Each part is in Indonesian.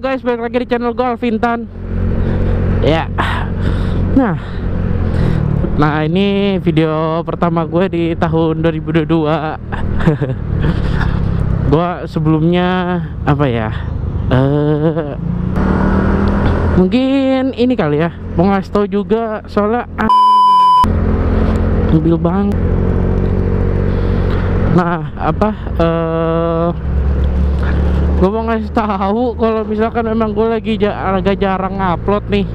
guys, balik lagi di channel gue Alvintan. Ya. Nah ini video pertama gue di tahun 2022. Gue sebelumnya apa ya? Mungkin ini kali ya, mau ngasih tau juga soalnya mobil bang. Nah gue mau ngasih tahu kalau misalkan memang gue lagi agak jarang upload nih,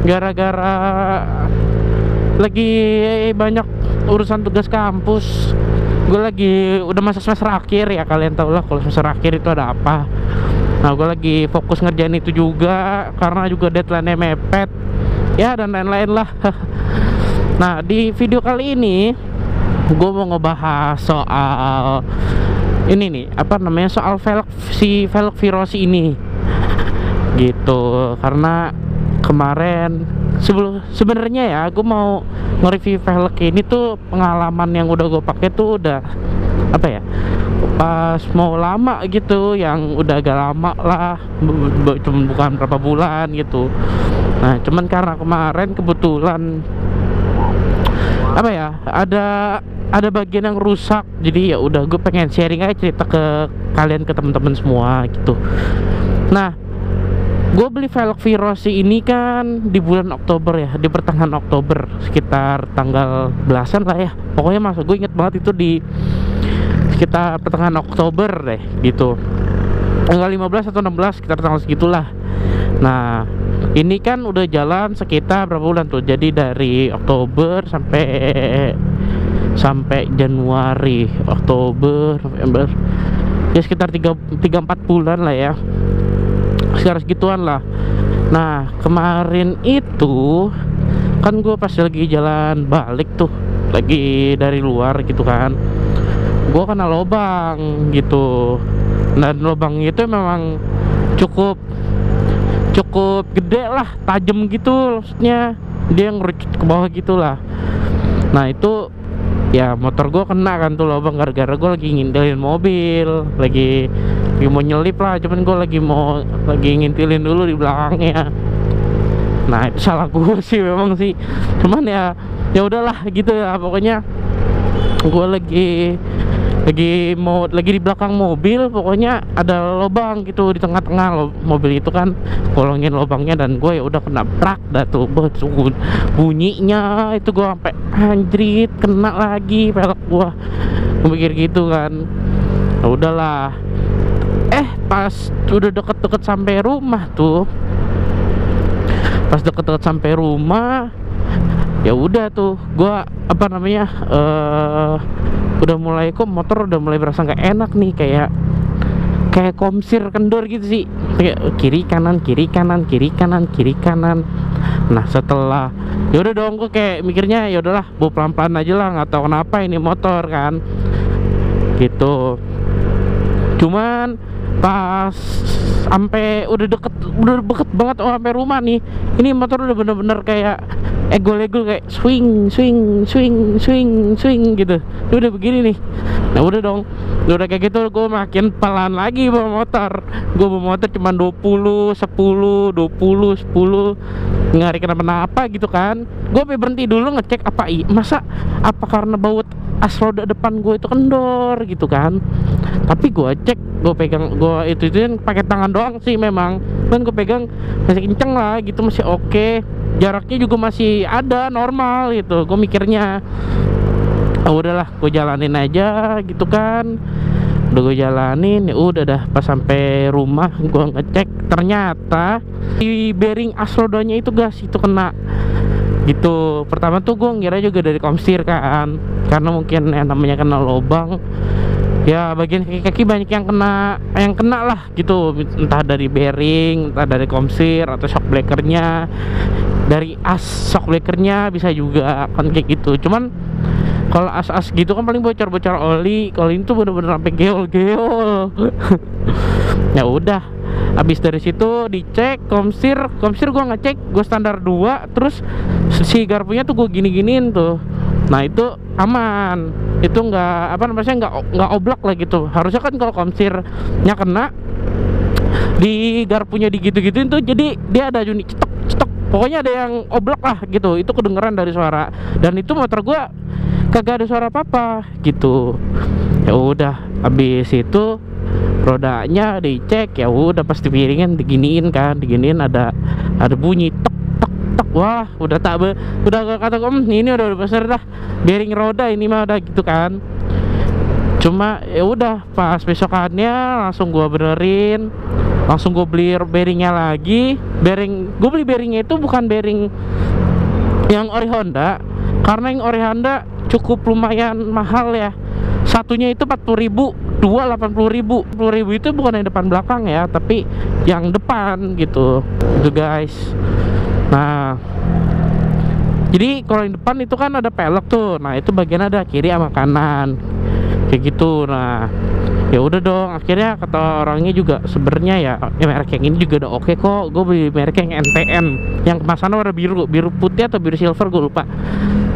gara-gara lagi banyak urusan tugas kampus. Gue lagi udah masa semester akhir ya, kalian tau lah kalau semester akhir itu ada apa. Nah gue lagi fokus ngerjain itu juga karena juga deadline-nya mepet ya, dan lain-lain lah. Nah di video kali ini gue mau ngebahas soal ini nih, soal velg Virosi ini gitu. Karena kemarin sebenarnya ya gue mau nge-review velg ini tuh, pengalaman yang udah gue pakai tuh udah pas mau lama gitu, yang udah agak lama lah, cuma bukan berapa bulan gitu. Nah cuman karena kemarin kebetulan ada bagian yang rusak, jadi ya udah gue pengen sharing aja cerita ke kalian, ke teman-teman semua gitu. Nah gue beli velg Virosi ini kan di bulan Oktober ya, di pertengahan Oktober, sekitar tanggal belasan lah ya. Pokoknya gue inget banget itu di sekitar pertengahan Oktober deh gitu, tanggal 15 atau 16, sekitar tanggal segitulah. Nah ini kan udah jalan sekitar berapa bulan tuh, jadi dari Oktober sampai Januari, Oktober, November, ya sekitar 3-4 bulan lah ya, sekitar segituan lah. Nah kemarin itu kan gue pas lagi jalan balik tuh, lagi dari luar gitu kan, gue kena lubang gitu. Dan lubang itu memang cukup gede lah, tajam gitu, maksudnya dia ngerucut ke bawah gitulah. Nah itu ya motor gue kena kan tuh lubang, gara-gara gue lagi ngintilin mobil, lagi mau nyelip lah, cuman gue lagi ngintilin dulu di belakangnya. Nah itu salah gue sih memang sih, cuman ya udahlah gitu ya. Pokoknya gue lagi di belakang mobil, pokoknya ada lubang gitu di tengah-tengah mobil itu kan, kolongin lubangnya, dan gue ya udah kena prak dah tuh. Bunyinya itu gue sampai anjrit, kena lagi velg gue mikir gitu kan. Ya udahlah, pas udah deket-deket sampai rumah tuh, ya udah tuh gue udah mulai, kok motor udah mulai berasa nggak enak nih, kayak komsir kendor gitu sih, kayak kiri kanan. Nah setelah ya udah dong, gue kayak mikirnya ya udahlah, bawa pelan-pelan aja lah, nggak tahu kenapa ini motor kan gitu. Cuman pas sampai udah deket banget sampai rumah nih, ini motor udah bener-bener kayak egol-egol, kayak swing gitu. Udah begini nih. Nah udah dong, udah kayak gitu gue makin pelan lagi bawa motor. Gue bawa motor cuma 20 10 nggak ada kenapa-napa gitu kan. Gue berhenti dulu ngecek apa karena baut as roda depan gue itu kendor gitu kan. Tapi gue cek, gue pegang, gue itu pakai tangan doang sih memang, kan gue pegang masih kenceng lah gitu, masih oke. Jaraknya juga masih ada normal gitu. Gue mikirnya udahlah, gue jalanin aja gitu kan. Udah gue jalanin, ya udah dah. Pas sampai rumah gue ngecek, ternyata di bearing as rodanya itu gas itu kena gitu. Pertama tuh gue ngira juga dari komstir kan, karena mungkin yang namanya kena lubang ya, bagian kaki-kaki banyak yang kena lah gitu, entah dari bearing, entah dari komsir, atau shock breakernya, dari as shock breakernya bisa juga kan kayak gitu. Cuman kalau as gitu kan paling bocor-bocor oli. Kalau ini tuh bener-bener sampai geol. Ya udah, habis dari situ dicek komsir gue ngecek, gue standar 2, terus si garpunya tuh gue gini-giniin tuh. Nah itu aman, itu nggak oblak lah gitu. Harusnya kan kalau komsirnya kena, di garpunya digitu-gituin tuh, jadi dia ada bunyi cetok cetok, pokoknya ada yang oblak lah gitu, itu kedengeran dari suara. Dan itu motor gua kagak ada suara apa-apa gitu. Ya udah, habis itu rodanya dicek, ya udah pas dipiringin diginiin kan, diginiin ada bunyi tek tek tek. Wah, udah udah kata ini udah besar dah bearing roda ini mah udah gitu kan. Cuma ya udah pas besokannya langsung gua benerin, langsung gue beli bearingnya lagi. Gue beli bearingnya itu bukan bearing yang ori Honda, karena yang ori Honda cukup lumayan mahal ya. Satunya itu 40.000, dua 80.000. 10.000 itu bukan yang depan belakang ya, tapi yang depan gitu. Itu guys. Nah, jadi kalau yang depan itu kan ada pelek tuh. Nah, itu bagian ada kiri sama kanan. Kayak gitu. Nah, ya udah dong, akhirnya kata orangnya juga sebenarnya ya merek yang ini juga udah oke kok. Gue beli merek yang NTN, yang kemasannya warna biru putih atau biru silver, gue lupa.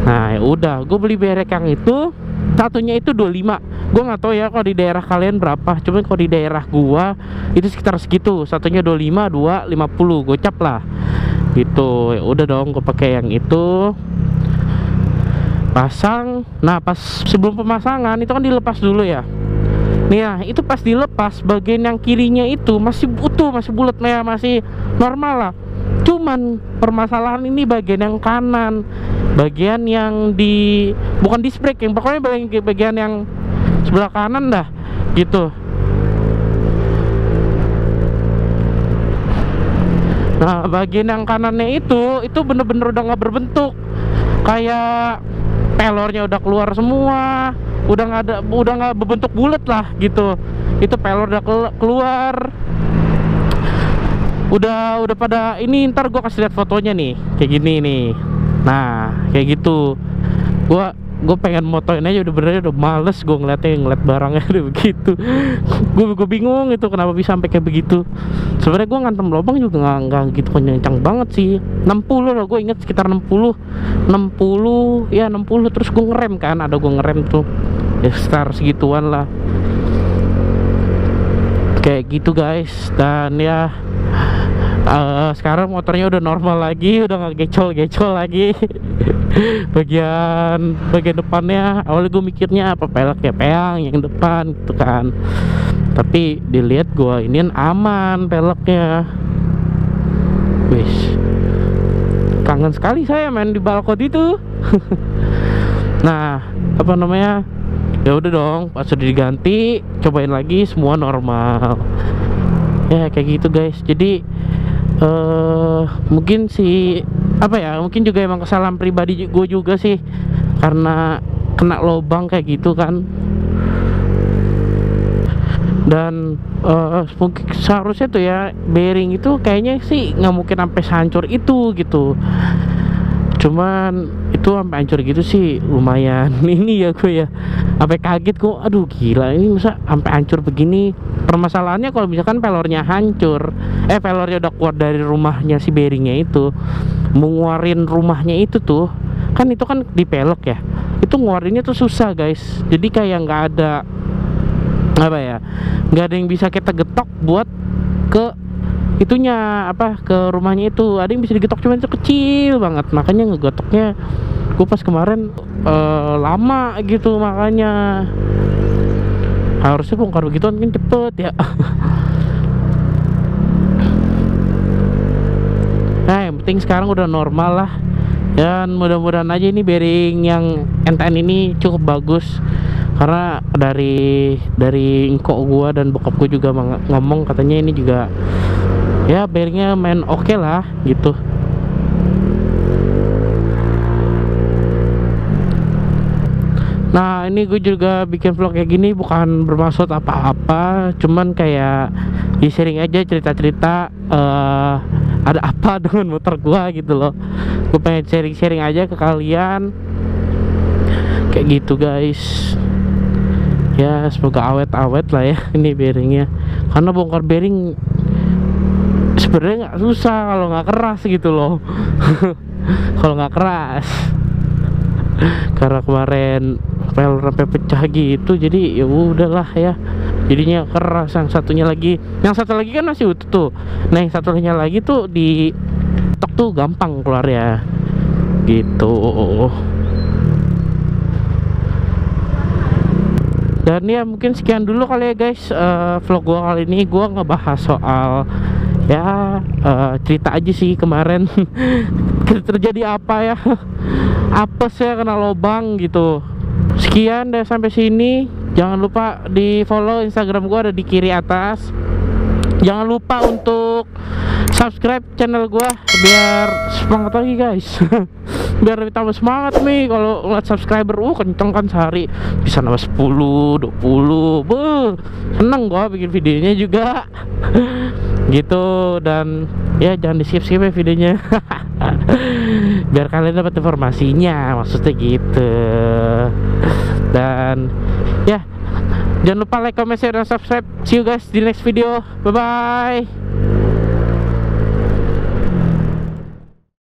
Nah, ya udah, gue beli merek yang itu. Satunya itu 25. Gue nggak tahu ya kalau di daerah kalian berapa, cuman kalau di daerah gua itu sekitar segitu. Satunya 25, 2 50, gocap lah gitu. Ya udah dong, gue pakai yang itu, pasang. Nah, pas sebelum pemasangan itu kan dilepas dulu ya. Nih ya, itu pas dilepas bagian yang kirinya itu masih utuh, masih bulat, masih normal lah. Cuman permasalahan ini bagian yang kanan, bagian yang bukan disc brake, yang pokoknya bagian yang sebelah kanan dah gitu. Nah, bagian yang kanannya itu bener-bener udah nggak berbentuk, kayak pelornya udah keluar semua, udah nggak berbentuk bulat lah gitu. Itu pelor udah keluar, udah pada ini. Ntar gue kasih lihat fotonya nih, kayak gini nih. Nah, kayak gitu. Gue pengen motoin aja, udah males gue ngeliat barangnya udah begitu. Gue bingung itu kenapa bisa sampai kayak begitu. Sebenarnya gue ngantem lubang juga nggak gitu kencang banget sih. 60 loh, gue inget sekitar 60 ya, 60. Terus gue ngerem kan, ada gue ngerem tuh ya sekitar segituan lah. Kayak gitu guys. Dan ya sekarang motornya udah normal lagi, udah nggak gecol lagi. bagian depannya awalnya gue mikirnya apa pelek ya, peang yang depan gitu kan, tapi dilihat gue ini aman peleknya. Wis, kangen sekali saya main di balkon itu. Nah, apa namanya, ya udah dong, pas udah diganti cobain lagi semua normal ya, kayak gitu guys. Jadi mungkin sih apa ya, mungkin juga emang kesalahan pribadi gue juga sih, karena kena lubang kayak gitu kan. Dan mungkin seharusnya tuh ya bearing itu kayaknya sih nggak mungkin sampai hancur itu gitu. Cuman itu sampai hancur gitu sih lumayan ini ya gue ya, sampai kaget gue, aduh gila ini masa sampai hancur begini. Permasalahannya kalau misalkan pelornya hancur, pelornya udah keluar dari rumahnya si bearingnya itu, mengeluarin rumahnya itu tuh kan, itu kan di pelek ya, itu ngeluarinnya tuh susah guys. Jadi kayak nggak ada apa ya, nggak ada yang bisa kita getok buat ke itunya apa, ke rumahnya itu. Ada yang bisa digetok cuman itu kecil banget, makanya ngegotoknya gue pas kemarin lama gitu. Makanya harusnya bongkar begitu kan cepet ya. Nah, yang penting sekarang udah normal lah. Dan mudah-mudahan aja ini bearing yang NTN ini cukup bagus, karena dari engkok gua dan bokap gua juga ngomong katanya ini juga ya bearingnya main oke lah gitu. Nah, ini gue juga bikin vlog kayak gini bukan bermaksud apa-apa, cuman kayak sharing aja cerita-cerita ada apa dengan motor gua gitu loh. Gue pengen sharing-sharing aja ke kalian kayak gitu guys. Ya semoga awet-awet lah ya ini bearingnya, karena bongkar bearing sebenarnya nggak susah kalau nggak keras gitu loh. Kalau nggak keras, karena kemarin pel sampai pecah gitu, jadi ya udahlah ya, jadinya keras. Yang satu lagi kan masih utuh tuh. Nah yang satunya lagi tuh di tok tuh gampang keluar ya gitu. Dan ya mungkin sekian dulu kali ya guys, vlog gua kali ini. Gua ngebahas soal ya cerita aja sih kemarin terjadi apa ya, apes ya, kena lobang gitu. Sekian deh sampai sini. Jangan lupa di follow Instagram gua, ada di kiri atas. Jangan lupa untuk subscribe channel gua biar semangat lagi guys. Biar lebih tambah semangat nih. Kalau ngeliat subscriber kenceng kan, sehari bisa nambah 10, 20. Seneng gua bikin videonya juga. Gitu. Dan ya jangan di skip ya videonya. Biar kalian dapat informasinya, maksudnya gitu. Dan ya jangan lupa like, comment, share, dan subscribe. See you guys di next video. Bye bye.